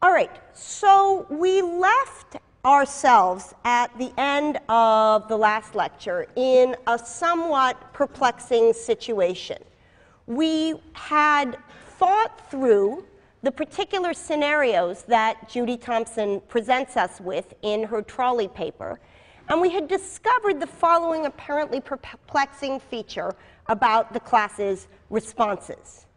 All right, so we left ourselves at the end of the last lecture in a somewhat perplexing situation. We had thought through the particular scenarios that Judy Thompson presents us with in her trolley paper, and we had discovered the following apparently perplexing feature about the class's responses.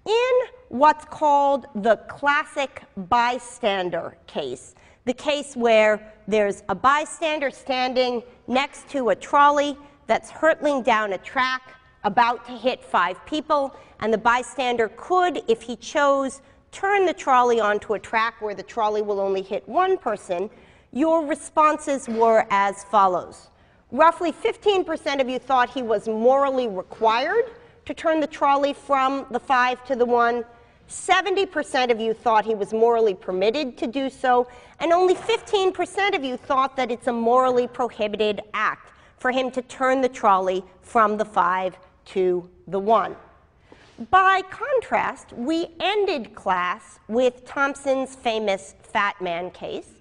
In what's called the classic bystander case, the case where there's a bystander standing next to a trolley that's hurtling down a track about to hit 5 people, and the bystander could, if he chose, turn the trolley onto a track where the trolley will only hit 1 person, your responses were as follows. Roughly 15% of you thought he was morally required to turn the trolley from the 5 to the 1. 70% of you thought he was morally permitted to do so, and only 15% of you thought that it's a morally prohibited act for him to turn the trolley from the 5 to the 1. By contrast, we ended class with Thompson's famous fat man case.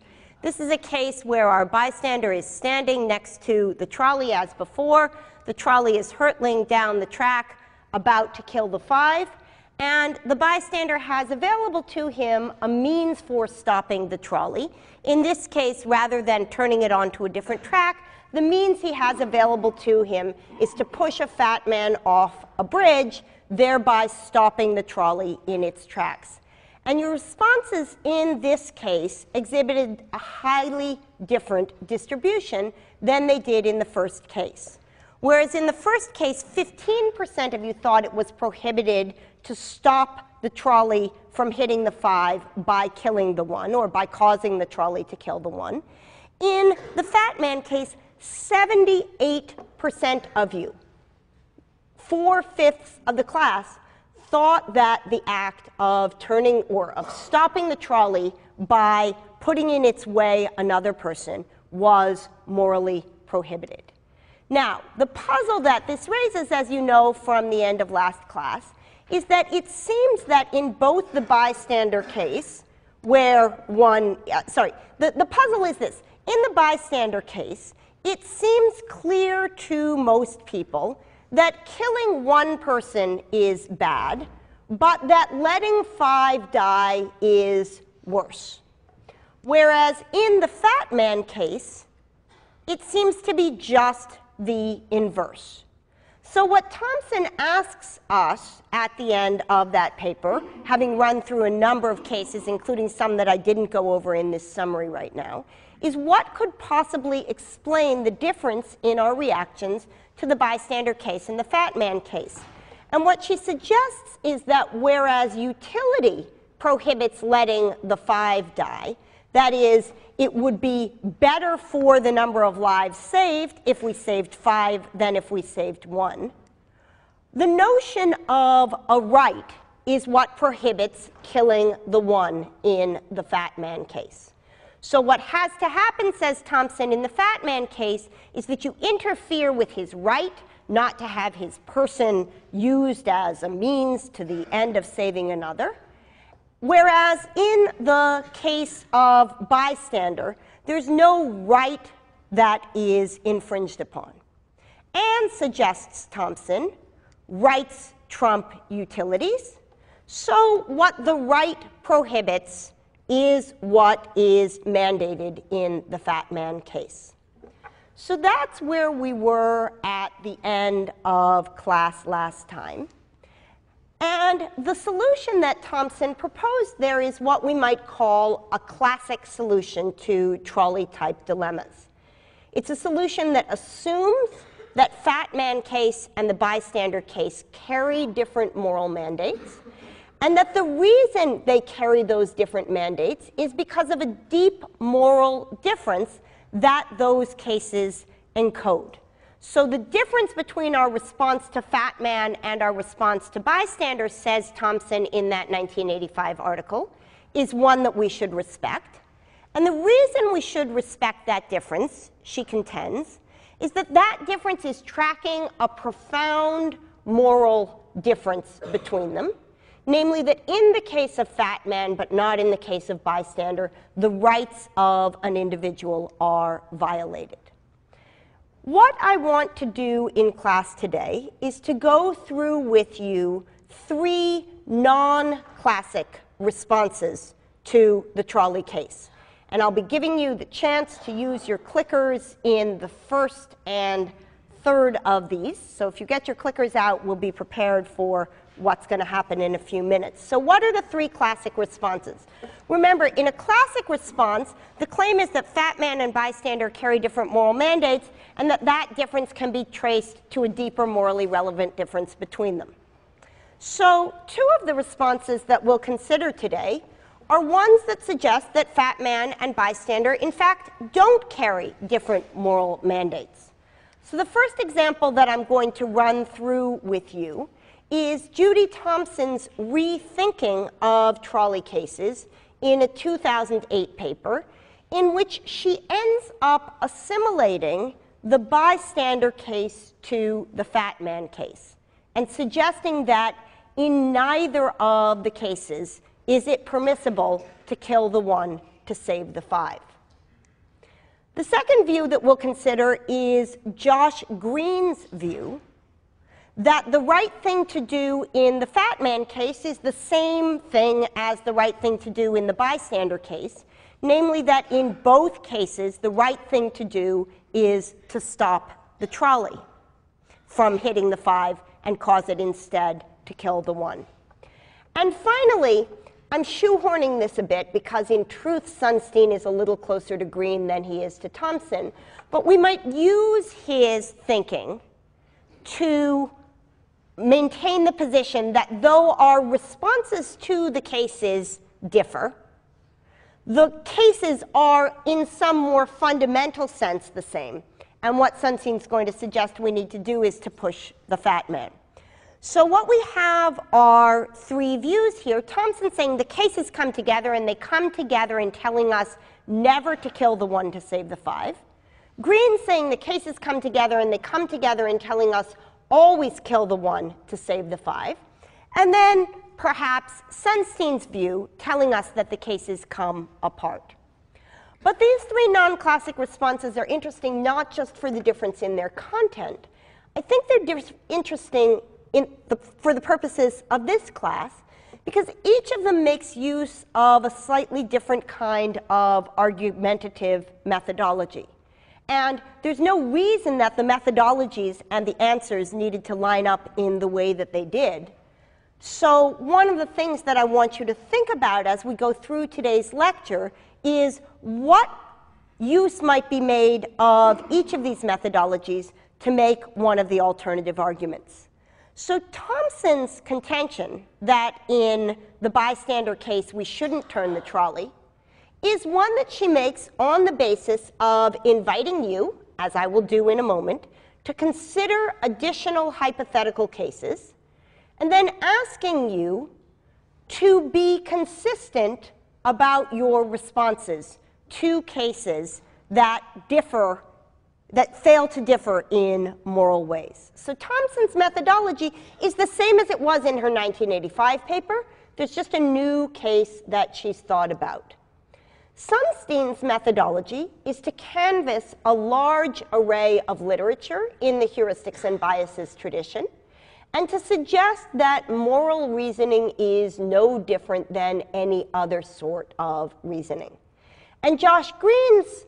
This is a case where our bystander is standing next to the trolley as before. The trolley is hurtling down the track about to kill the 5, and the bystander has available to him a means for stopping the trolley. In this case, rather than turning it onto a different track, the means he has available to him is to push a fat man off a bridge, thereby stopping the trolley in its tracks. And your responses in this case exhibited a highly different distribution than they did in the first case. Whereas in the first case, 15% of you thought it was prohibited to stop the trolley from hitting the 5 by killing the 1, or by causing the trolley to kill the 1. In the fat man case, 78% of you, 4/5 of the class, thought that the act of turning or of stopping the trolley by putting in its way another person was morally prohibited. Now, the puzzle that this raises, as you know from the end of last class, is that it seems that in both the bystander case, where one, the puzzle is this. In the bystander case, it seems clear to most people that killing 1 person is bad, but that letting 5 die is worse. Whereas in the fat man case, it seems to be just the inverse. So what Thompson asks us at the end of that paper, having run through a number of cases, including some that I didn't go over in this summary right now, is what could possibly explain the difference in our reactions to the bystander case and the fat man case. And what she suggests is that whereas utility prohibits letting the 5 die, that is, it would be better for the number of lives saved if we saved 5 than if we saved 1. The notion of a right is what prohibits killing the 1 in the fat man case. So what has to happen, says Thompson, in the fat man case is that you interfere with his right not to have his person used as a means to the end of saving another. Whereas in the case of bystander, there's no right that is infringed upon. And, suggests Thompson, rights trump utilities. So what the right prohibits is what is mandated in the fat man case. So that's where we were at the end of class last time. And the solution that Thompson proposed there is what we might call a classic solution to trolley-type dilemmas. It's a solution that assumes that fat man case and the bystander case carry different moral mandates, and that the reason they carry those different mandates is because of a deep moral difference that those cases encode. So the difference between our response to fat man and our response to bystander, says Thompson in that 1985 article, is one that we should respect. And the reason we should respect that difference, she contends, is that that difference is tracking a profound moral difference between them. namely that in the case of fat man, but not in the case of bystander, the rights of an individual are violated. What I want to do in class today is to go through with you 3 non-classic responses to the trolley case. And I'll be giving you the chance to use your clickers in the first and third of these. So if you get your clickers out, we'll be prepared for what's going to happen in a few minutes. So what are the 3 classic responses? Remember, in a classic response, the claim is that fat man and bystander carry different moral mandates, and that difference can be traced to a deeper morally relevant difference between them. So 2 of the responses that we'll consider today are ones that suggest that fat man and bystander, in fact, don't carry different moral mandates. So the first example that I'm going to run through with you is Judy Thompson's rethinking of trolley cases in a 2008 paper, in which she ends up assimilating the bystander case to the fat man case, and suggesting that in neither of the cases is it permissible to kill the one to save the 5. The second view that we'll consider is Josh Green's view that the right thing to do in the fat man case is the same thing as the right thing to do in the bystander case, namely that in both cases the right thing to do is to stop the trolley from hitting the 5 and cause it instead to kill the 1. And finally, I'm shoehorning this a bit because in truth Sunstein is a little closer to Green than he is to Thompson, but we might use his thinking to maintain the position that though our responses to the cases differ, the cases are in some more fundamental sense the same. And what Sunstein's going to suggest we need to do is to push the fat man. So what we have are 3 views here. Thompson saying the cases come together, and they come together in telling us never to kill the 1 to save the 5. Green saying the cases come together, and they come together in telling us always kill the 1 to save the 5. And then perhaps Sunstein's view telling us that the cases come apart. But these 3 non-classic responses are interesting not just for the difference in their content. I think they're interesting for the purposes of this class because each of them makes use of a slightly different kind of argumentative methodology. And there's no reason that the methodologies and the answers needed to line up in the way that they did. So one of the things that I want you to think about as we go through today's lecture is what use might be made of each of these methodologies to make one of the alternative arguments. So Thompson's contention that in the bystander case we shouldn't turn the trolley is one that she makes on the basis of inviting you, as I will do in a moment, to consider additional hypothetical cases, and then asking you to be consistent about your responses to cases that differ, that fail to differ in moral ways. So Thompson's methodology is the same as it was in her 1985 paper. There's just a new case that she's thought about. Sunstein's methodology is to canvass a large array of literature in the heuristics and biases tradition, and to suggest that moral reasoning is no different than any other sort of reasoning. And Josh Green's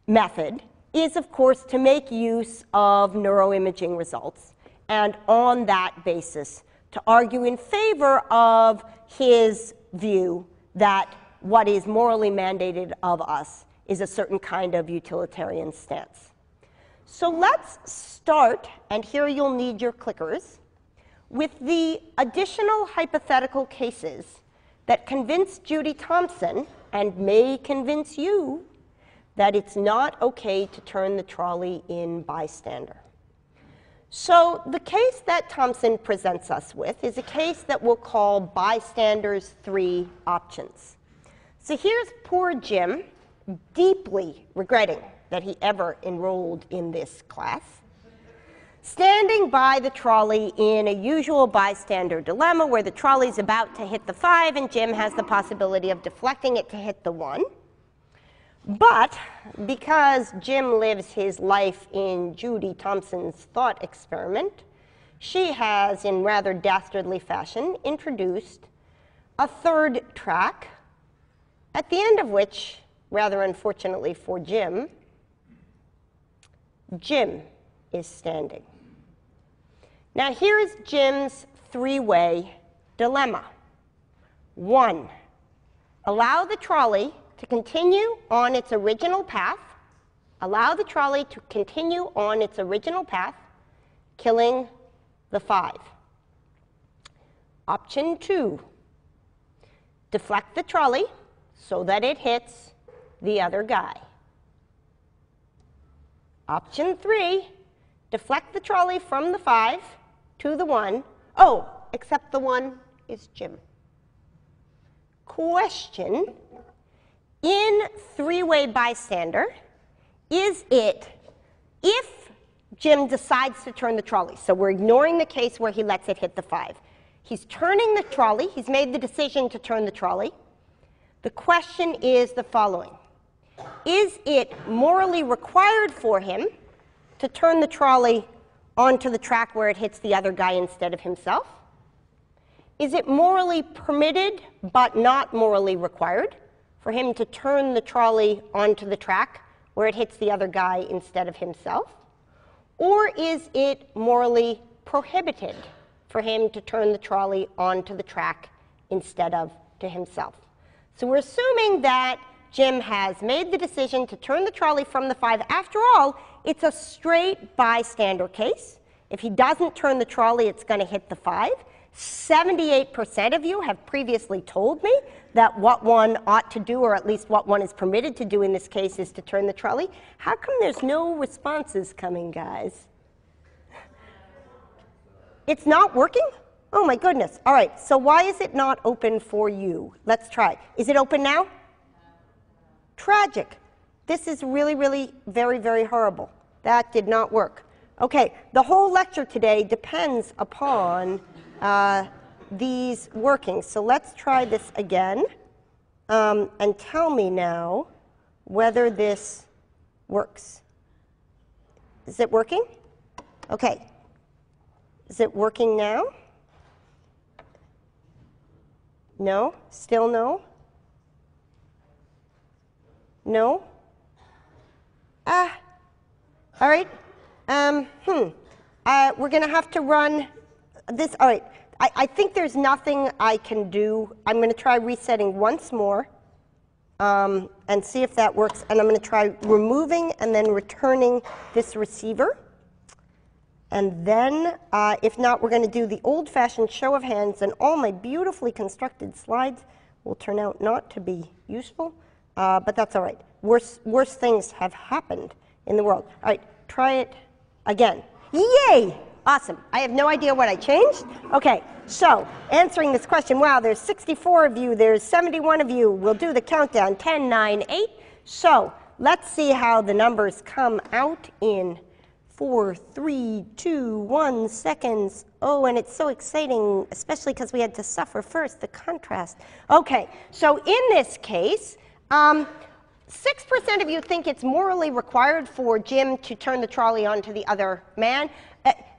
method is, of course, to make use of neuroimaging results, and on that basis, to argue in favor of his view that what is morally mandated of us is a certain kind of utilitarian stance. So let's start, and here you'll need your clickers, with the additional hypothetical cases that convince Judy Thompson, and may convince you, that it's not okay to turn the trolley in bystander. So the case that Thompson presents us with is a case that we'll call bystander's 3 options. So here's poor Jim, deeply regretting that he ever enrolled in this class. standing by the trolley in a usual bystander dilemma where the trolley's about to hit the 5 and Jim has the possibility of deflecting it to hit the 1. But because Jim lives his life in Judy Thompson's thought experiment, she has, in rather dastardly fashion, introduced a third track, at the end of which, rather unfortunately for Jim, Jim is standing. Now here is Jim's three-way dilemma. 1, allow the trolley to continue on its original path. Allow the trolley to continue on its original path, killing the 5. Option 2, deflect the trolley so that it hits the other guy. Option 3, deflect the trolley from the 5 to the 1. Oh, except the 1 is Jim. Question, in three-way bystander, is it if Jim decides to turn the trolley, so we're ignoring the case where he lets it hit the 5. He's turning the trolley, he's made the decision to turn the trolley. The question is the following. Is it morally required for him to turn the trolley onto the track where it hits the other guy instead of himself? Is it morally permitted but not morally required for him to turn the trolley onto the track where it hits the other guy instead of himself? Or is it morally prohibited for him to turn the trolley onto the track instead of to himself? So we're assuming that Jim has made the decision to turn the trolley from the 5. After all, it's a straight bystander case. If he doesn't turn the trolley, it's going to hit the 5. 78% of you have previously told me that what one ought to do, or at least what one is permitted to do in this case, is to turn the trolley. How come there's no responses coming, guys? It's not working? Oh my goodness. All right, so why is it not open for you? Let's try. Is it open now? Tragic. This is really, really very, very horrible. That did not work. Okay, the whole lecture today depends upon these working. So let's try this again and tell me now whether this works. Is it working? Okay. Is it working now? No? Still no? No? All right. We're going to have to run this. All right. I think there's nothing I can do. I'm going to try resetting once more and see if that works. And I'm going to try removing and then returning this receiver. And then, if not, we're going to do the old-fashioned show of hands, and all my beautifully constructed slides will turn out not to be useful. But that's all right. Worse things have happened in the world. All right, try it again. Yay! Awesome. I have no idea what I changed. Okay, so answering this question, wow, there's 64 of you, there's 71 of you. We'll do the countdown, 10, 9, 8. So let's see how the numbers come out in 4, 3, 2, 1 seconds. Oh, and it's so exciting, especially because we had to suffer first, the contrast. Okay, so in this case, 6% of you think it's morally required for Jim to turn the trolley onto the other man.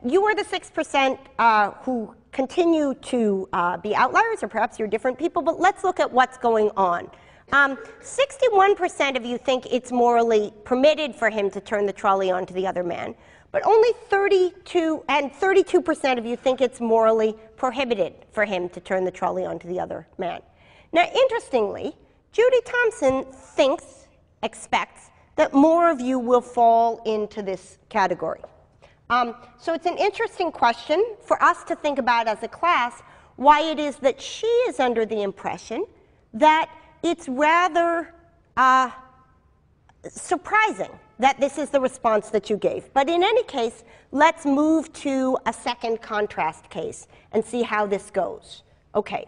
You are the 6% who continue to be outliers, or perhaps you're different people, but let's look at what's going on. 61% of you think it's morally permitted for him to turn the trolley onto the other man, but only 32% of you think it's morally prohibited for him to turn the trolley onto the other man. Now, interestingly, Judy Thompson expects that more of you will fall into this category. So it's an interesting question for us to think about as a class, why it is that she is under the impression that it's rather surprising that this is the response that you gave. But in any case, let's move to a second contrast case and see how this goes. Okay,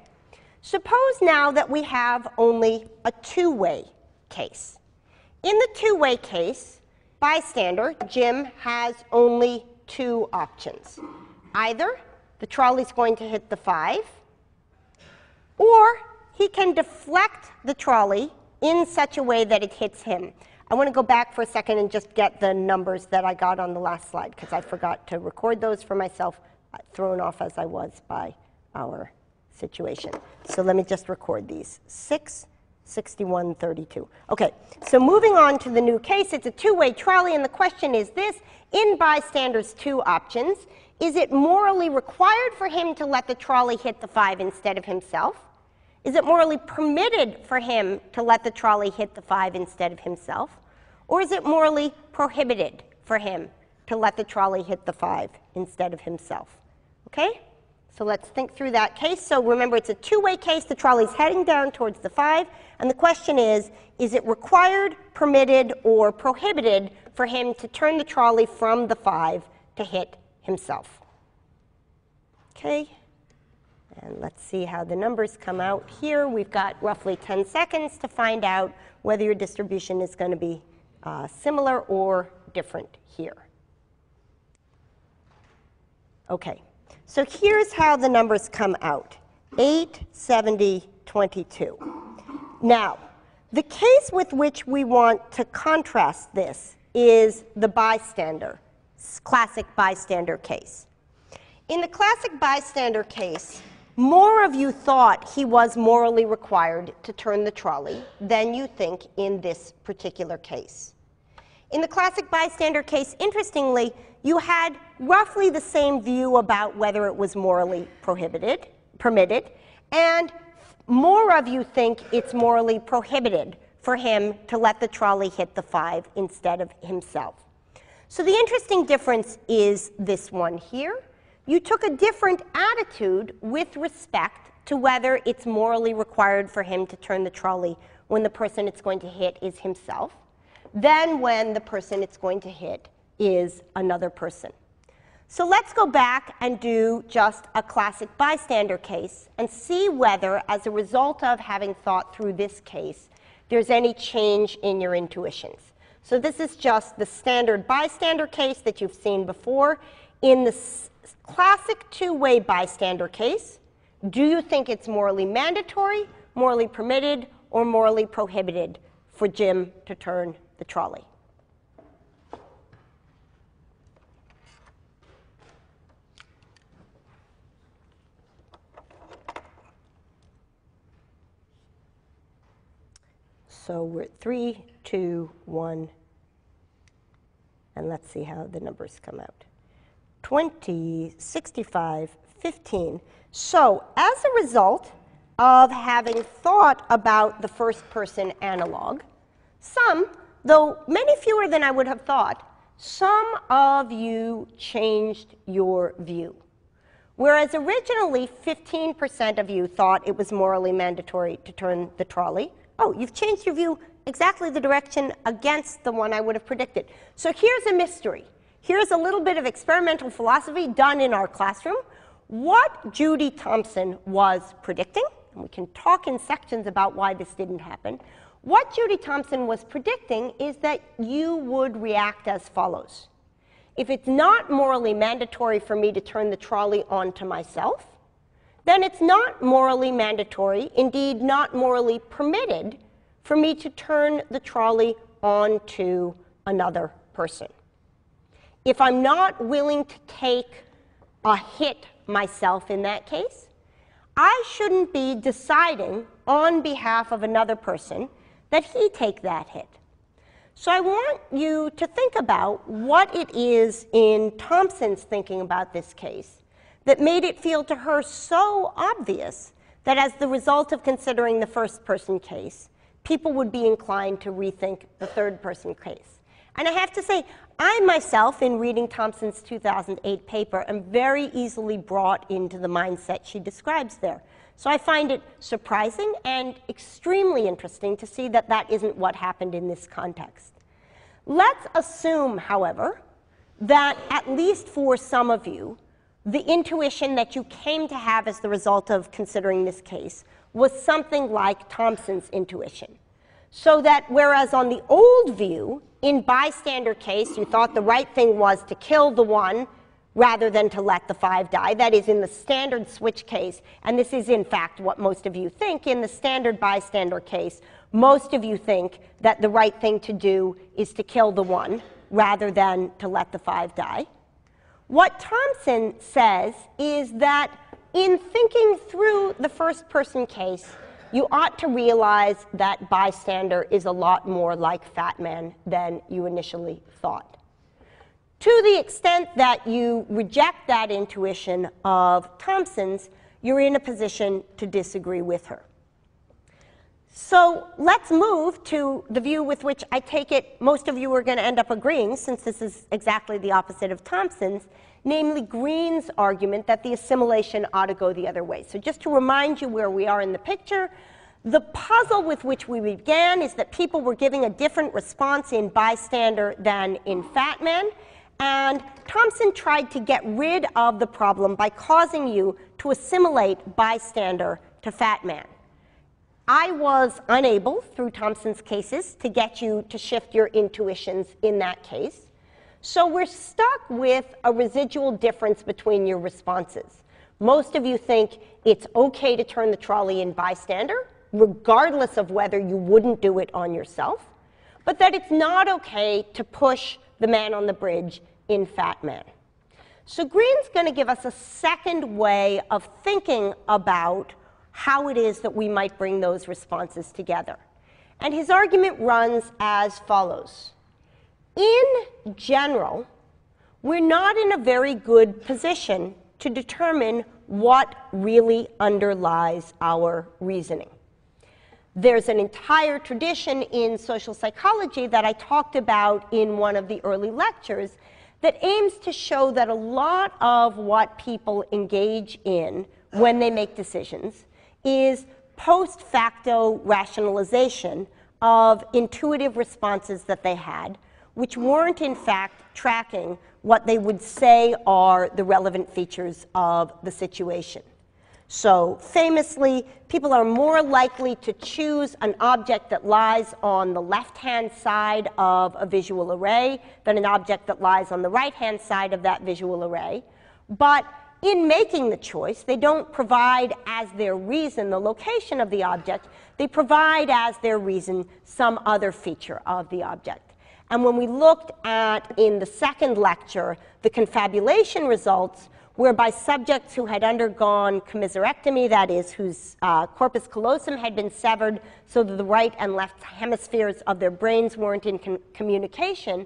suppose now that we have only a two-way case. In the two-way case, bystander, Jim, has only two options. Either the trolley's going to hit the 5, or he can deflect the trolley in such a way that it hits him. I want to go back for a second and just get the numbers that I got on the last slide, because I forgot to record those for myself, thrown off as I was by our situation. So let me just record these. 6, 61, 32. Okay, so moving on to the new case, it's a two-way trolley, and the question is this: in bystander's two options, is it morally required for him to let the trolley hit the 5 instead of himself? Is it morally permitted for him to let the trolley hit the 5 instead of himself? Or is it morally prohibited for him to let the trolley hit the 5 instead of himself? Okay? So let's think through that case. So remember, it's a two-way case. The trolley's heading down towards the 5. And the question is it required, permitted, or prohibited for him to turn the trolley from the 5 to hit himself? Okay? And let's see how the numbers come out here. We've got roughly 10 seconds to find out whether your distribution is going to be similar or different here. Okay, so here's how the numbers come out. 8, 70, 22. Now, the case with which we want to contrast this is the bystander, classic bystander case. In the classic bystander case, more of you thought he was morally required to turn the trolley than you think in this particular case. In the classic bystander case, interestingly, you had roughly the same view about whether it was morally permitted, and more of you think it's morally prohibited for him to let the trolley hit the 5 instead of himself. So the interesting difference is this one here. You took a different attitude with respect to whether it's morally required for him to turn the trolley when the person it's going to hit is himself, than when the person it's going to hit is another person. So let's go back and do just a classic bystander case and see whether, as a result of having thought through this case, there's any change in your intuitions. So this is just the standard bystander case that you've seen before. In the classic two-way bystander case, do you think it's morally mandatory, morally permitted, or morally prohibited for Jim to turn the trolley? So we're at 3, 2, 1, and let's see how the numbers come out. 20, 65, 15. So as a result of having thought about the first person analog, some, though many fewer than I would have thought, some of you changed your view. Whereas originally 15% of you thought it was morally mandatory to turn the trolley, oh, you've changed your view exactly the direction against the one I would have predicted. So here's a mystery. Here's a little bit of experimental philosophy done in our classroom. What Judy Thompson was predicting, and we can talk in sections about why this didn't happen. What Judy Thompson was predicting is that you would react as follows. If it's not morally mandatory for me to turn the trolley onto myself, then it's not morally mandatory, indeed not morally permitted, for me to turn the trolley onto another person. If I'm not willing to take a hit myself in that case, I shouldn't be deciding on behalf of another person that he take that hit. So I want you to think about what it is in Thompson's thinking about this case that made it feel to her so obvious that as the result of considering the first person case, people would be inclined to rethink the third person case. And I have to say, I myself, in reading Thompson's 2008 paper, am very easily brought into the mindset she describes there. So I find it surprising and extremely interesting to see that that isn't what happened in this context. Let's assume, however, that at least for some of you, the intuition that you came to have as the result of considering this case was something like Thompson's intuition. So that whereas on the old view, in bystander case, you thought the right thing was to kill the one rather than to let the 5 die. That is in the standard switch case, and this is in fact what most of you think. In the standard bystander case, most of you think that the right thing to do is to kill the 1 rather than to let the 5 die. What Thompson says is that in thinking through the first person case, you ought to realize that bystander is a lot more like fat man than you initially thought. To the extent that you reject that intuition of Thompson's, you're in a position to disagree with her. So let's move to the view with which I take it most of you are going to end up agreeing, since this is exactly the opposite of Thompson's, namely Green's argument that the assimilation ought to go the other way. So just to remind you where we are in the picture, the puzzle with which we began is that people were giving a different response in bystander than in fat man. And Thompson tried to get rid of the problem by causing you to assimilate bystander to fat man. I was unable, through Thompson's cases, to get you to shift your intuitions in that case. So we're stuck with a residual difference between your responses. Most of you think it's okay to turn the trolley in bystander, regardless of whether you wouldn't do it on yourself, but that it's not okay to push the man on the bridge in fat man. So Green's going to give us a second way of thinking about how it is that we might bring those responses together. And his argument runs as follows. In general, we're not in a very good position to determine what really underlies our reasoning. There's an entire tradition in social psychology that I talked about in one of the early lectures that aims to show that a lot of what people engage in when they make decisions is post facto rationalization of intuitive responses that they had, which weren't in fact tracking what they would say are the relevant features of the situation. So famously, people are more likely to choose an object that lies on the left-hand side of a visual array than an object that lies on the right-hand side of that visual array. But in making the choice, they don't provide as their reason the location of the object. They provide as their reason some other feature of the object. And when we looked at, in the second lecture, the confabulation results, whereby subjects who had undergone commiserectomy, that is, whose corpus callosum had been severed so that the right and left hemispheres of their brains weren't in communication,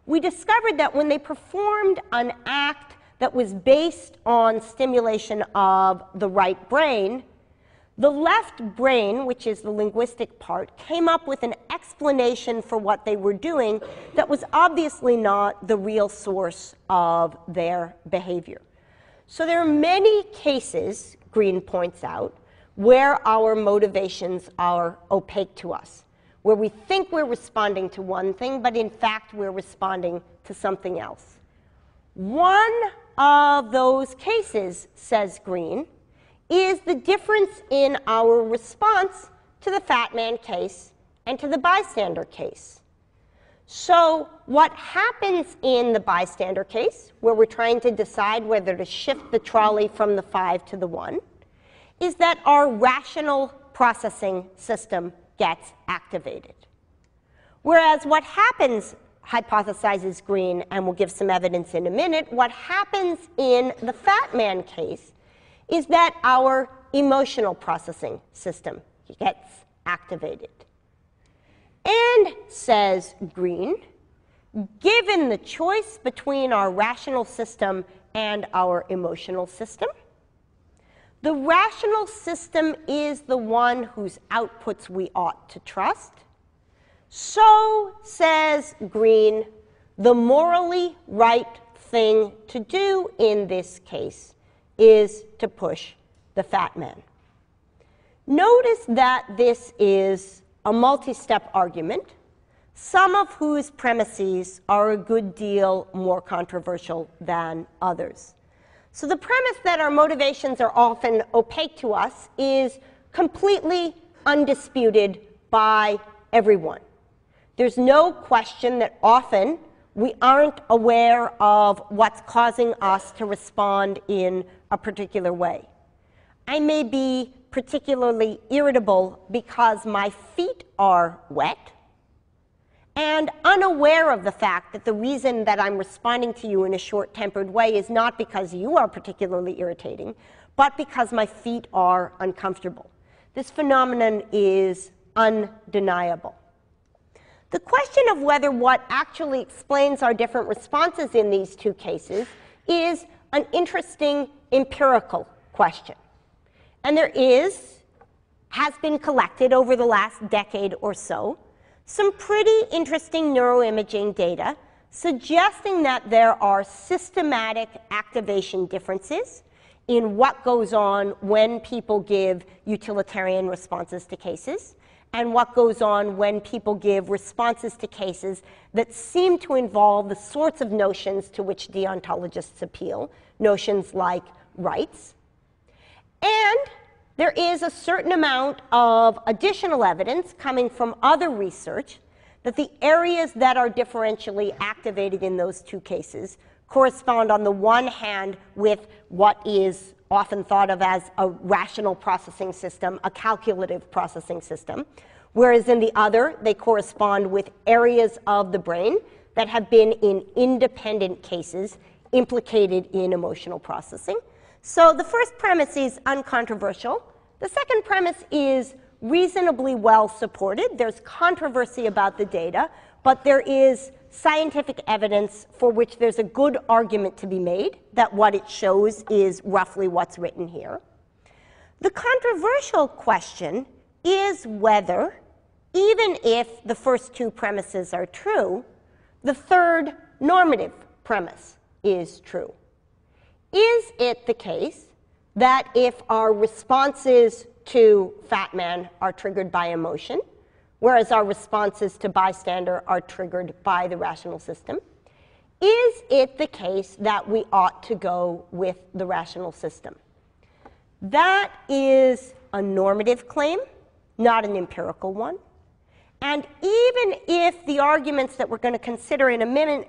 we discovered that when they performed an act that was based on stimulation of the right brain, the left brain, which is the linguistic part, came up with an explanation for what they were doing that was obviously not the real source of their behavior. So there are many cases, Green points out, where our motivations are opaque to us, where we think we're responding to one thing, but in fact we're responding to something else. One of those cases, says Green, is the difference in our response to the fat man case and to the bystander case. So what happens in the bystander case, where we're trying to decide whether to shift the trolley from the 5 to the 1, is that our rational processing system gets activated. Whereas what happens, hypothesizes Green, and we'll give some evidence in a minute, what happens in the fat man case is that our emotional processing system gets activated. And, says Green, given the choice between our rational system and our emotional system, the rational system is the one whose outputs we ought to trust. So, says Green, the morally right thing to do in this case is to push the fat man. Notice that this is a multi-step argument, some of whose premises are a good deal more controversial than others. So the premise that our motivations are often opaque to us is completely undisputed by everyone. There's no question that often We aren't aware of what's causing us to respond in a particular way. I may be particularly irritable because my feet are wet, and unaware of the fact that the reason that I'm responding to you in a short-tempered way is not because you are particularly irritating, but because my feet are uncomfortable. This phenomenon is undeniable. The question of whether what actually explains our different responses in these two cases is an interesting empirical question. And there has been collected over the last decade or so some pretty interesting neuroimaging data suggesting that there are systematic activation differences in what goes on when people give utilitarian responses to cases, and what goes on when people give responses to cases that seem to involve the sorts of notions to which deontologists appeal, notions like rights. And there is a certain amount of additional evidence coming from other research that the areas that are differentially activated in those two cases correspond on the one hand with what is often thought of as a rational processing system, a calculative processing system, whereas in the other, they correspond with areas of the brain that have been in independent cases implicated in emotional processing. So the first premise is uncontroversial. The second premise is reasonably well supported. There's controversy about the data, but there is scientific evidence for which there's a good argument to be made that what it shows is roughly what's written here. The controversial question is whether, even if the first two premises are true, the third normative premise is true. Is it the case that if our responses to Fat Man are triggered by emotion, whereas our responses to bystander are triggered by the rational system, is it the case that we ought to go with the rational system? That is a normative claim, not an empirical one. And even if the arguments that we're going to consider in a minute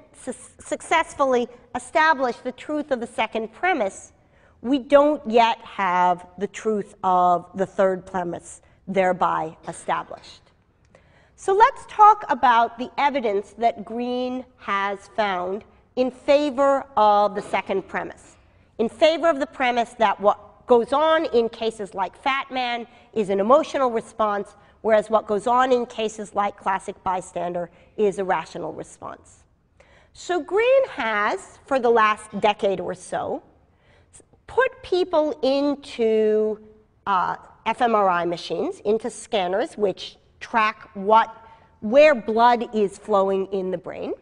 successfully establish the truth of the second premise, we don't yet have the truth of the third premise thereby established. So let's talk about the evidence that Green has found in favor of the second premise, in favor of the premise that what goes on in cases like Fat Man is an emotional response, whereas what goes on in cases like classic bystander is a rational response. So Green has, for the last decade or so, put people into fMRI machines, into scanners, which track where blood is flowing in the brain,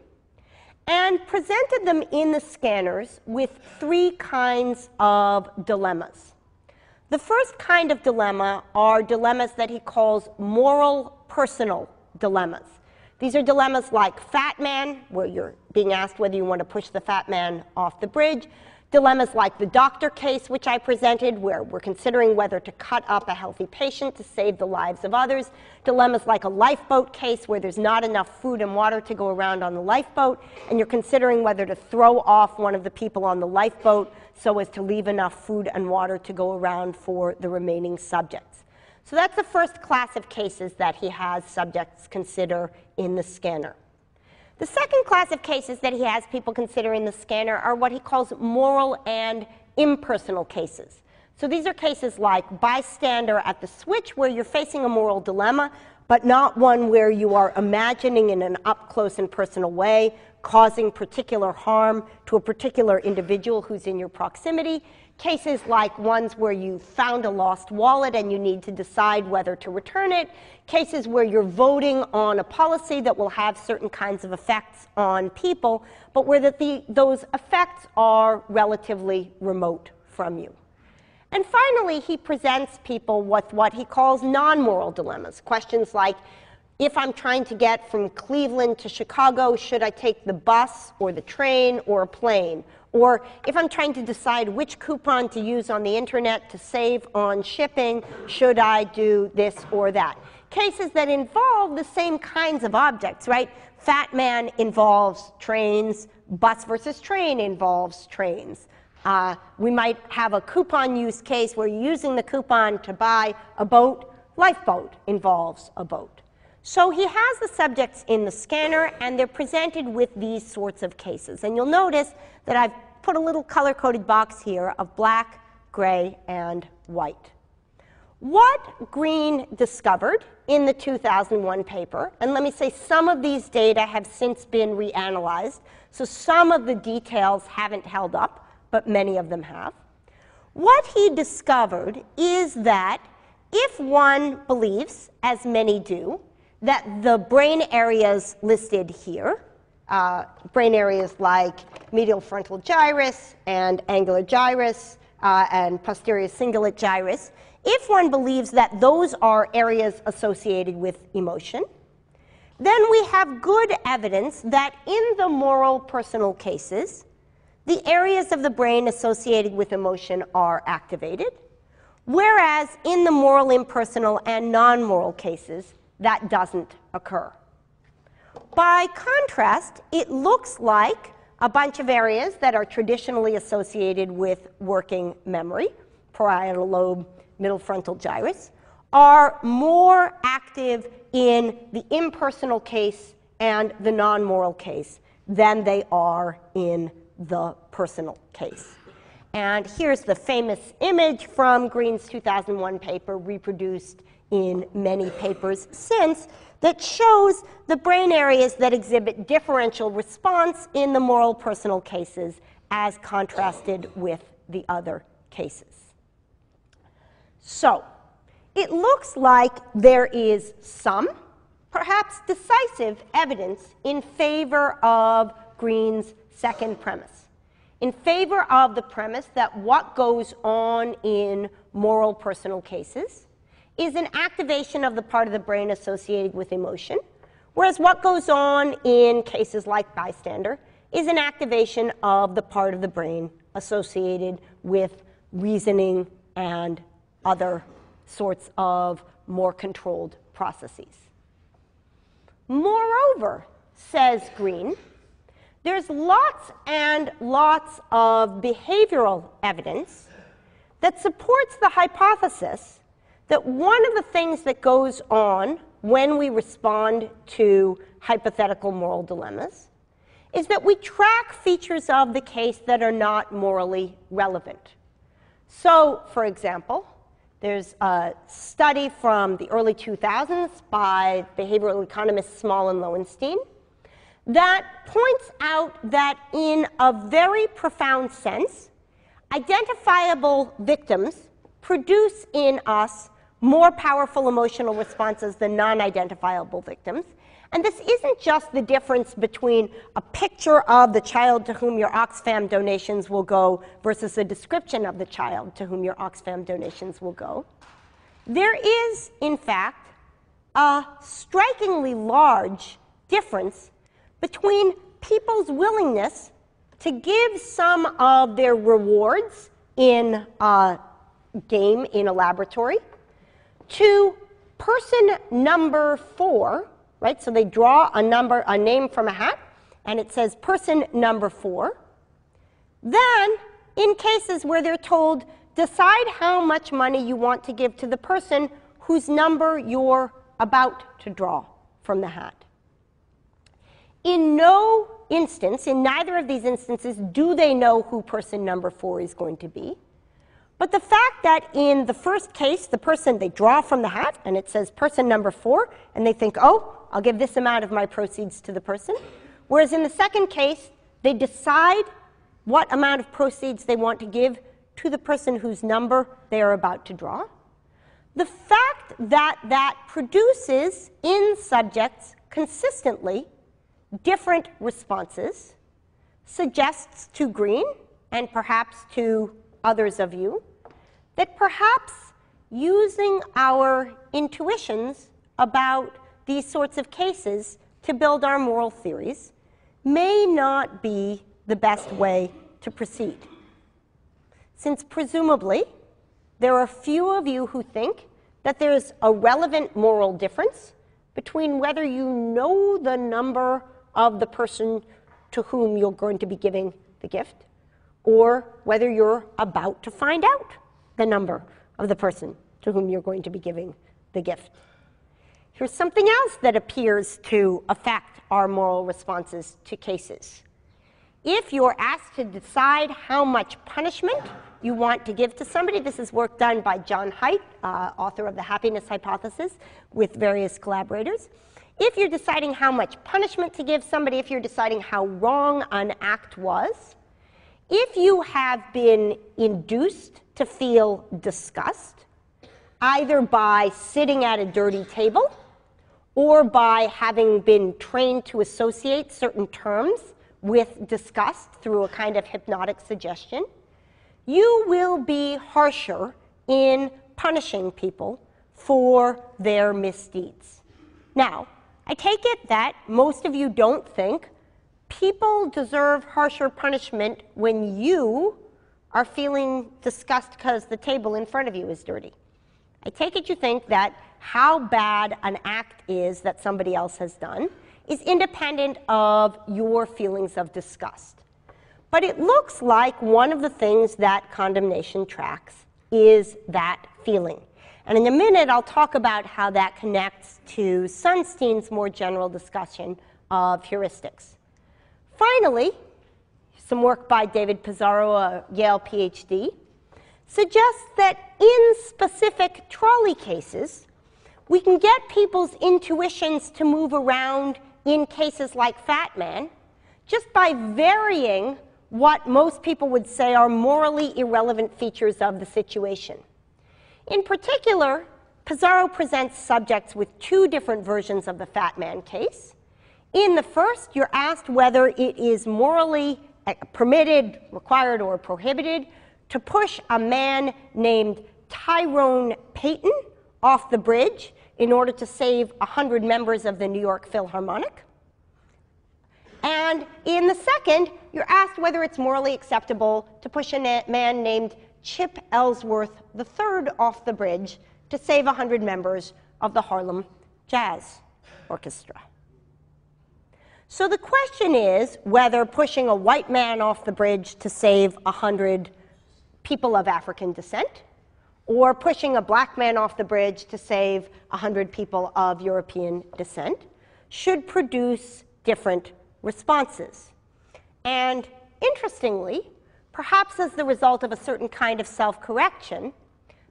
and presented them in the scanners with three kinds of dilemmas. The first kind of dilemma are dilemmas that he calls moral personal dilemmas. These are dilemmas like Fat Man, where you're being asked whether you want to push the fat man off the bridge. Dilemmas like the doctor case, which I presented, where we're considering whether to cut up a healthy patient to save the lives of others. Dilemmas like a lifeboat case, where there's not enough food and water to go around on the lifeboat, and you're considering whether to throw off one of the people on the lifeboat so as to leave enough food and water to go around for the remaining subjects. So that's the first class of cases that he has subjects consider in the scanner. The second class of cases that he has people consider in the scanner are what he calls moral and impersonal cases. So these are cases like bystander at the switch, where you're facing a moral dilemma, but not one where you are imagining in an up-close and personal way, causing particular harm to a particular individual who's in your proximity. Cases like ones where you found a lost wallet and you need to decide whether to return it. Cases where you're voting on a policy that will have certain kinds of effects on people, but where those effects are relatively remote from you. And finally, he presents people with what he calls non-moral dilemmas. Questions like, if I'm trying to get from Cleveland to Chicago, should I take the bus or the train or a plane? Or if I'm trying to decide which coupon to use on the internet to save on shipping, should I do this or that? Cases that involve the same kinds of objects, right? Fat Man involves trains. Bus versus train involves trains. We might have a coupon use case where you're using the coupon to buy a boat. Lifeboat involves a boat. So he has the subjects in the scanner, and they're presented with these sorts of cases. And you'll notice that I've put a little color-coded box here of black, gray, and white. What Green discovered in the 2001 paper, and let me say some of these data have since been reanalyzed, so some of the details haven't held up, but many of them have. What he discovered is that if one believes, as many do, that the brain areas listed here, brain areas like medial frontal gyrus and angular gyrus and posterior cingulate gyrus, if one believes that those are areas associated with emotion, then we have good evidence that in the moral personal cases, the areas of the brain associated with emotion are activated, whereas in the moral impersonal and non-moral cases, that doesn't occur. By contrast, it looks like a bunch of areas that are traditionally associated with working memory, parietal lobe, middle frontal gyrus, are more active in the impersonal case and the non-moral case than they are in the personal case. And here's the famous image from Green's 2001 paper, reproduced in many papers since, that shows the brain areas that exhibit differential response in the moral personal cases as contrasted with the other cases. So, it looks like there is some, perhaps decisive, evidence in favor of Green's second premise, in favor of the premise that what goes on in moral personal cases is an activation of the part of the brain associated with emotion, whereas what goes on in cases like bystander is an activation of the part of the brain associated with reasoning and other sorts of more controlled processes. Moreover, says Green, there's lots and lots of behavioral evidence that supports the hypothesis that one of the things that goes on when we respond to hypothetical moral dilemmas is that we track features of the case that are not morally relevant. So, for example, there's a study from the early 2000s by behavioral economists Small and Lowenstein that points out that in a very profound sense, identifiable victims produce in us more powerful emotional responses than non-identifiable victims. And this isn't just the difference between a picture of the child to whom your Oxfam donations will go versus a description of the child to whom your Oxfam donations will go. There is, in fact, a strikingly large difference between people's willingness to give some of their rewards in a game in a laboratory to person number 4, right? So they draw a name from a hat, and it says person number 4. Then, in cases where they're told, decide how much money you want to give to the person whose number you're about to draw from the hat. In no instance, in neither of these instances, do they know who person number 4 is going to be. But the fact that in the first case, the person they draw from the hat, and it says person number 4, and they think, oh, I'll give this amount of my proceeds to the person. Whereas in the second case, they decide what amount of proceeds they want to give to the person whose number they are about to draw. The fact that that produces in subjects consistently different responses suggests to Green, and perhaps to others of you, that perhaps using our intuitions about these sorts of cases to build our moral theories may not be the best way to proceed. Since presumably there are few of you who think that there's a relevant moral difference between whether you know the number of the person to whom you're going to be giving the gift, or whether you're about to find out the number of the person to whom you're going to be giving the gift. Here's something else that appears to affect our moral responses to cases. If you're asked to decide how much punishment you want to give to somebody, this is work done by John Haidt, author of the Happiness Hypothesis, with various collaborators. If you're deciding how much punishment to give somebody, if you're deciding how wrong an act was, if you have been induced to feel disgust, either by sitting at a dirty table or by having been trained to associate certain terms with disgust through a kind of hypnotic suggestion, you will be harsher in punishing people for their misdeeds. Now, I take it that most of you don't think people deserve harsher punishment when you are feeling disgust because the table in front of you is dirty. I take it you think that how bad an act is that somebody else has done is independent of your feelings of disgust. But it looks like one of the things that condemnation tracks is that feeling. And in a minute, I'll talk about how that connects to Sunstein's more general discussion of heuristics. Finally, some work by David Pizarro, a Yale PhD, suggests that in specific trolley cases, we can get people's intuitions to move around in cases like Fat Man just by varying what most people would say are morally irrelevant features of the situation. In particular, Pizarro presents subjects with two different versions of the Fat Man case. In the first, you're asked whether it is morally permitted, required, or prohibited to push a man named Tyrone Payton off the bridge in order to save 100 members of the New York Philharmonic. And in the second, you're asked whether it's morally acceptable to push a man named Chip Ellsworth III off the bridge to save 100 members of the Harlem Jazz Orchestra. So the question is whether pushing a white man off the bridge to save 100 people of African descent, or pushing a black man off the bridge to save 100 people of European descent, should produce different responses. And interestingly, perhaps as the result of a certain kind of self-correction,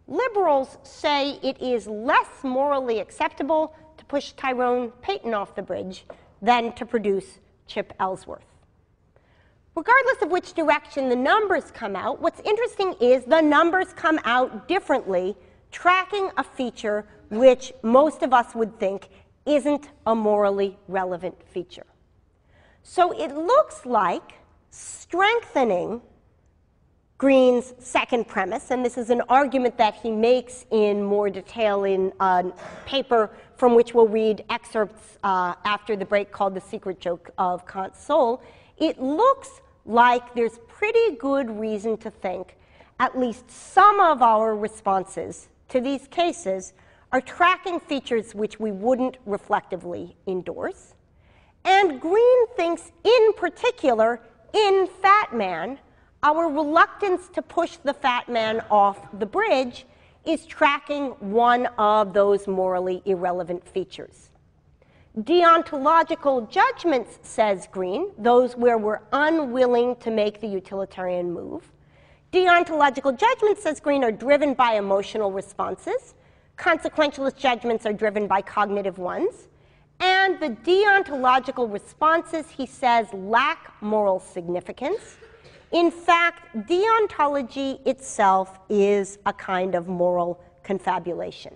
liberals say it is less morally acceptable to push Tyrone Payton off the bridge than to produce Chip Ellsworth. Regardless of which direction the numbers come out, what's interesting is the numbers come out differently, tracking a feature which most of us would think isn't a morally relevant feature. So it looks like strengthening Green's second premise, and this is an argument that he makes in more detail in a paper from which we'll read excerpts after the break called The Secret Joke of Kant's Soul. It looks like there's pretty good reason to think at least some of our responses to these cases are tracking features which we wouldn't reflectively endorse. And Green thinks in particular, in Fat Man, our reluctance to push the fat man off the bridge is tracking one of those morally irrelevant features. Deontological judgments, says Green, those where we're unwilling to make the utilitarian move. Deontological judgments, says Green, are driven by emotional responses. Consequentialist judgments are driven by cognitive ones. And the deontological responses, he says, lack moral significance. In fact, deontology itself is a kind of moral confabulation.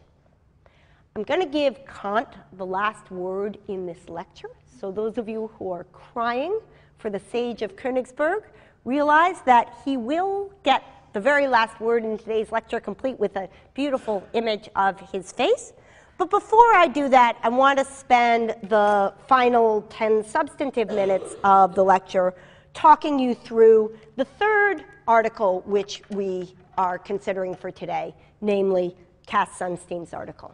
I'm going to give Kant the last word in this lecture. So those of you who are crying for the sage of Königsberg realize that he will get the very last word in today's lecture, complete with a beautiful image of his face. But before I do that, I want to spend the final 10 substantive minutes of the lecture talking you through the third article which we are considering for today, namely Cass Sunstein's article.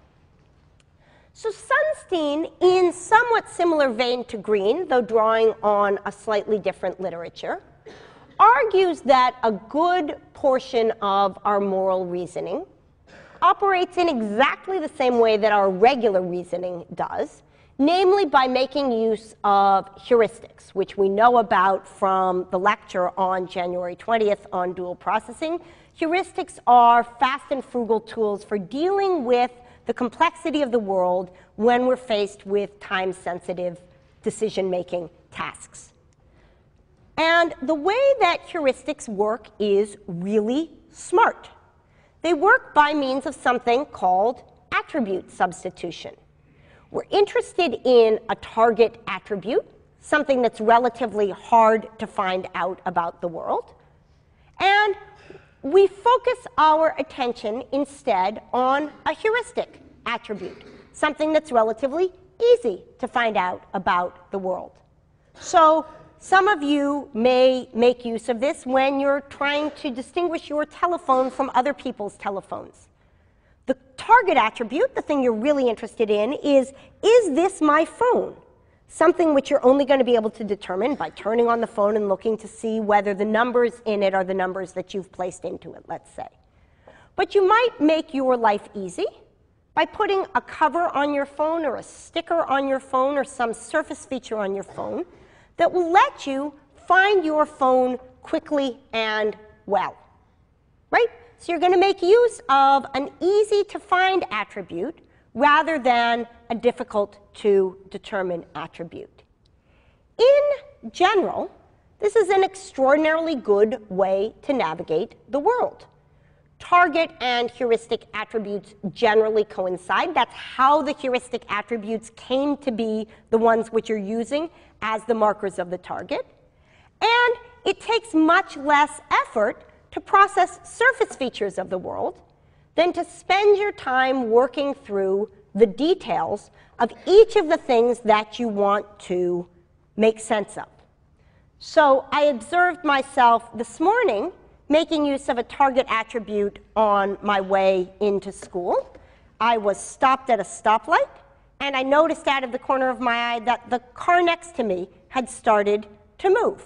So Sunstein, in somewhat similar vein to Green, though drawing on a slightly different literature, argues that a good portion of our moral reasoning operates in exactly the same way that our regular reasoning does, namely by making use of heuristics, which we know about from the lecture on January 20th on dual processing. Heuristics are fast and frugal tools for dealing with the complexity of the world when we're faced with time-sensitive decision-making tasks. And the way that heuristics work is really smart. They work by means of something called attribute substitution. We're interested in a target attribute, something that's relatively hard to find out about the world, and we focus our attention instead on a heuristic attribute, something that's relatively easy to find out about the world. So some of you may make use of this when you're trying to distinguish your telephone from other people's telephones. The target attribute, the thing you're really interested in, is this my phone? Something which you're only going to be able to determine by turning on the phone and looking to see whether the numbers in it are the numbers that you've placed into it, let's say. But you might make your life easy by putting a cover on your phone or a sticker on your phone or some surface feature on your phone that will let you find your phone quickly and well, right? So you're going to make use of an easy-to-find attribute rather than a difficult-to-determine attribute. In general, this is an extraordinarily good way to navigate the world. Target and heuristic attributes generally coincide. That's how the heuristic attributes came to be the ones which you're using as the markers of the target. And it takes much less effort to process surface features of the world than to spend your time working through the details of each of the things that you want to make sense of. So I observed myself this morning making use of a target attribute on my way into school. I was stopped at a stoplight, and I noticed out of the corner of my eye that the car next to me had started to move.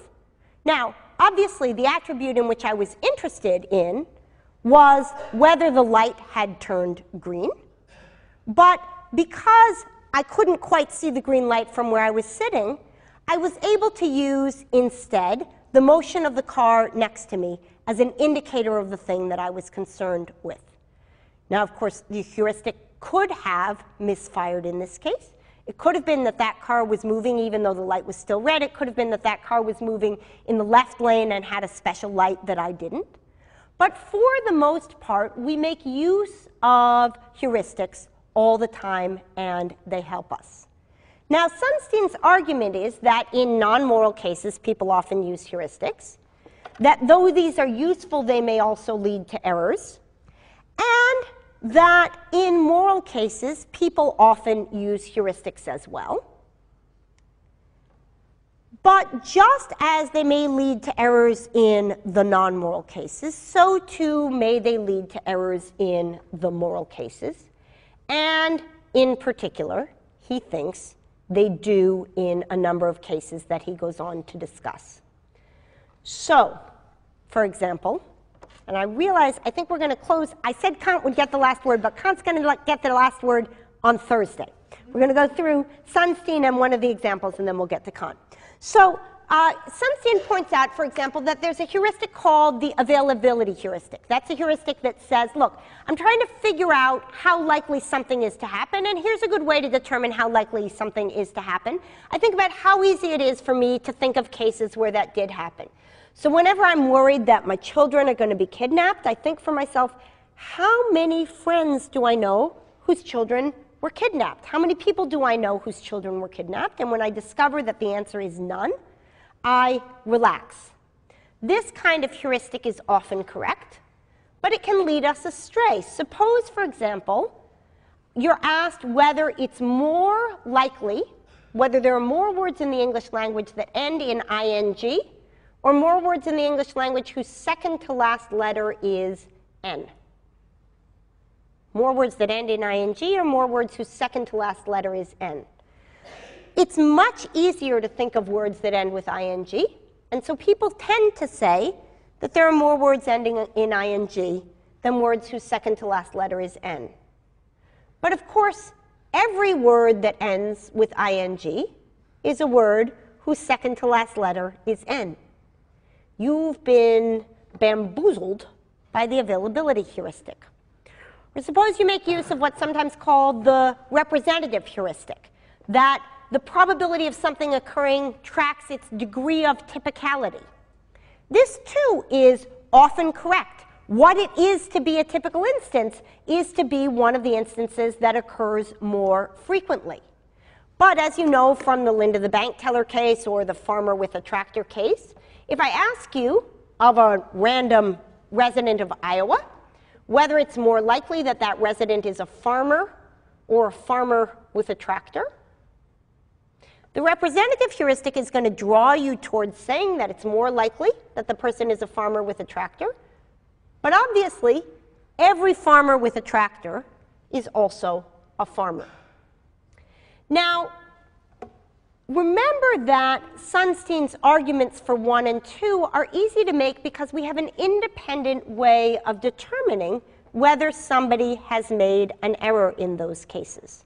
Now, obviously, the attribute in which I was interested in was whether the light had turned green. But because I couldn't quite see the green light from where I was sitting, I was able to use instead the motion of the car next to me as an indicator of the thing that I was concerned with. Now, of course, the heuristic could have misfired in this case. It could have been that that car was moving even though the light was still red. It could have been that that car was moving in the left lane and had a special light that I didn't. But for the most part, we make use of heuristics all the time, and they help us. Now, Sunstein's argument is that in non-moral cases, people often use heuristics, that though these are useful, they may also lead to errors, and that in moral cases, people often use heuristics as well. But just as they may lead to errors in the non-moral cases, so too may they lead to errors in the moral cases. And in particular, he thinks they do in a number of cases that he goes on to discuss. So, for example, and I realize I think we're going to close. I said Kant would get the last word, but Kant's going to get the last word on Thursday. We're going to go through Sunstein and one of the examples, and then we'll get to Kant. So Sunstein points out, for example, that there's a heuristic called the availability heuristic. That's a heuristic that says, look, I'm trying to figure out how likely something is to happen, and here's a good way to determine how likely something is to happen. I think about how easy it is for me to think of cases where that did happen. So whenever I'm worried that my children are going to be kidnapped, I think for myself, how many friends do I know whose children were kidnapped? How many people do I know whose children were kidnapped? And when I discover that the answer is none, I relax. This kind of heuristic is often correct, but it can lead us astray. Suppose, for example, you're asked whether it's more likely, whether there are more words in the English language that end in ing, or more words in the English language whose second to last letter is N. More words that end in ing or more words whose second to last letter is n? It's much easier to think of words that end with ing, and so people tend to say that there are more words ending in ing than words whose second to last letter is n. But of course, every word that ends with ing is a word whose second to last letter is n. You've been bamboozled by the availability heuristic. Or suppose you make use of what's sometimes called the representative heuristic, that the probability of something occurring tracks its degree of typicality. This, too, is often correct. What it is to be a typical instance is to be one of the instances that occurs more frequently. But as you know from the Linda the bank teller case or the farmer with a tractor case, if I ask you of a random resident of Iowa whether it's more likely that that resident is a farmer or a farmer with a tractor, the representative heuristic is going to draw you towards saying that it's more likely that the person is a farmer with a tractor. But obviously, every farmer with a tractor is also a farmer. Now, remember that Sunstein's arguments for 1 and 2 are easy to make because we have an independent way of determining whether somebody has made an error in those cases.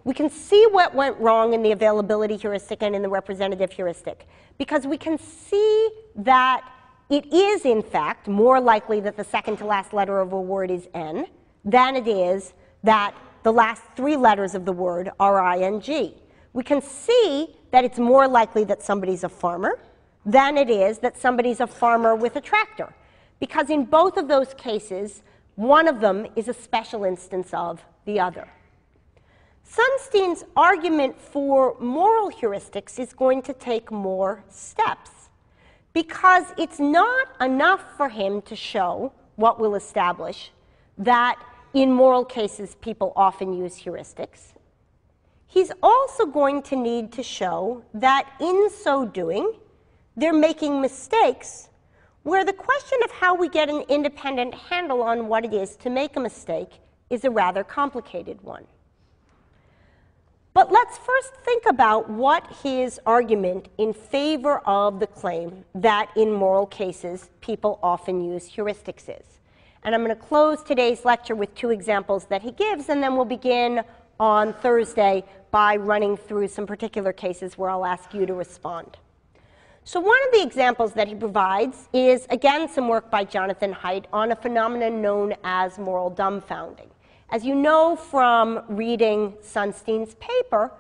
We can see what went wrong in the availability heuristic and in the representative heuristic because we can see that it is, in fact, more likely that the second to last letter of a word is n than it is that the last 3 letters of the word are ing. We can see that it's more likely that somebody's a farmer than it is that somebody's a farmer with a tractor, because in both of those cases, one of them is a special instance of the other. Sunstein's argument for moral heuristics is going to take more steps, because it's not enough for him to show what we'll establish, that in moral cases people often use heuristics. He's also going to need to show that in so doing, they're making mistakes, where the question of how we get an independent handle on what it is to make a mistake is a rather complicated one. But let's first think about what his argument in favor of the claim that in moral cases people often use heuristics is. And I'm going to close today's lecture with 2 examples that he gives, and then we'll begin on Thursday by running through some particular cases where I'll ask you to respond. So one of the examples that he provides is, again, some work by Jonathan Haidt on a phenomenon known as moral dumbfounding. As you know from reading Sunstein's paper,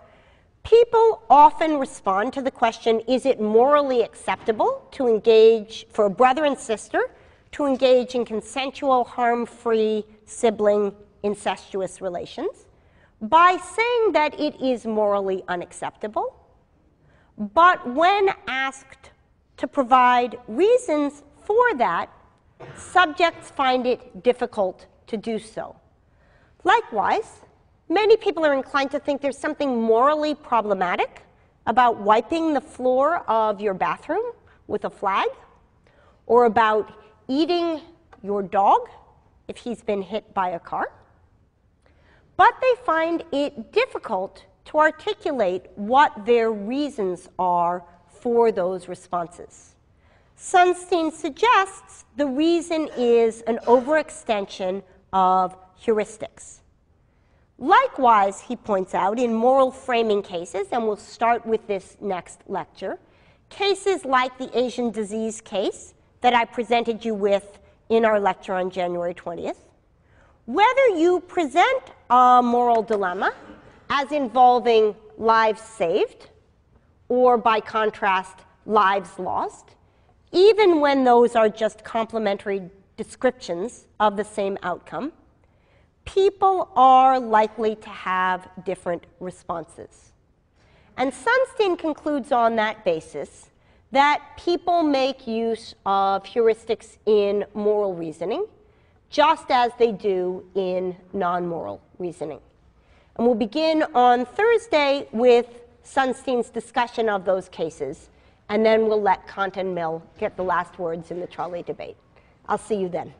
people often respond to the question, is it morally acceptable to engage, for a brother and sister, to engage in consensual, harm-free, sibling, incestuous relations, by saying that it is morally unacceptable. But when asked to provide reasons for that, subjects find it difficult to do so. Likewise, many people are inclined to think there's something morally problematic about wiping the floor of your bathroom with a flag, or about eating your dog if he's been hit by a car. But they find it difficult to articulate what their reasons are for those responses. Sunstein suggests the reason is an overextension of heuristics. Likewise, he points out, in moral framing cases, and we'll start with this next lecture, cases like the Asian disease case that I presented you with in our lecture on January 20th, whether you present a moral dilemma as involving lives saved, or by contrast, lives lost, even when those are just complementary descriptions of the same outcome, people are likely to have different responses. And Sunstein concludes on that basis that people make use of heuristics in moral reasoning, just as they do in non-moral reasoning. And we'll begin on Thursday with Sunstein's discussion of those cases, and then we'll let Kant and Mill get the last words in the trolley debate. I'll see you then.